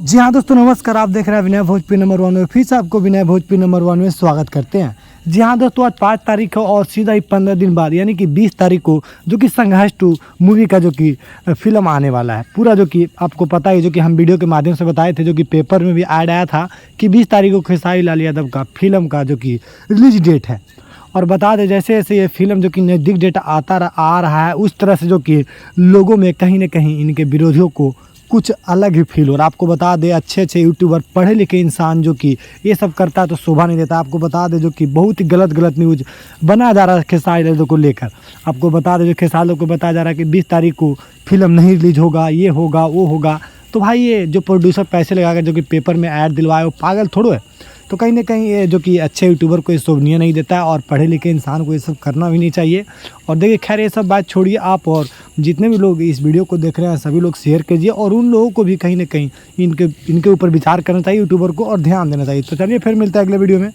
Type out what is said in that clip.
जी हाँ दोस्तों, नमस्कार। आप देख रहे हैं विनय भोजपुरी नंबर 1 में। फिर से आपको विनय भोजपुरी नंबर 1 में स्वागत करते हैं। जी हाँ दोस्तों, आज 5 तारीख है और सीधा ही 15 दिन बाद यानी कि 20 तारीख को जो कि संघर्ष 2 मूवी का जो कि फिल्म आने वाला है। पूरा जो कि आपको पता ही, जो कि हम वीडियो के माध्यम से बताए थे, जो कि पेपर में भी ऐड आया था कि 20 तारीख को खेसारी लाल यादव का फिल्म का जो कि रिलीज डेट है। और बता दें, जैसे जैसे ये फिल्म जो कि नज़दीक डेट आ रहा है, उस तरह से जो कि लोगों में कहीं ना कहीं इनके विरोधियों को कुछ अलग ही फील हो रहा है। आपको बता दें, अच्छे अच्छे यूट्यूबर, पढ़े लिखे इंसान जो कि ये सब करता है तो शोभा नहीं देता। आपको बता दें, जो कि बहुत ही गलत न्यूज़ बनाया जा रहा है खेसारी यादव को लेकर। आपको बता दें, जो खेसारी यादव को बताया जा रहा है कि 20 तारीख को फिल्म नहीं रिलीज होगा, ये होगा वो होगा। तो भाई, ये जो प्रोड्यूसर पैसे लगाकर जो कि पेपर में ऐड दिलवाए, वो पागल थोड़ो है। तो कहीं ना कहीं ये जो कि अच्छे यूट्यूबर को ये शोभनीय नहीं देता है और पढ़े लिखे इंसान को ये सब करना भी नहीं चाहिए। और देखिए, खैर ये सब बात छोड़िए आप, और जितने भी लोग इस वीडियो को देख रहे हैं सभी लोग शेयर कीजिए, और उन लोगों को भी कहीं ना कहीं इनके ऊपर विचार करना चाहिए यूट्यूबर को, और ध्यान देना चाहिए। तो चलिए फिर मिलता है अगले वीडियो में।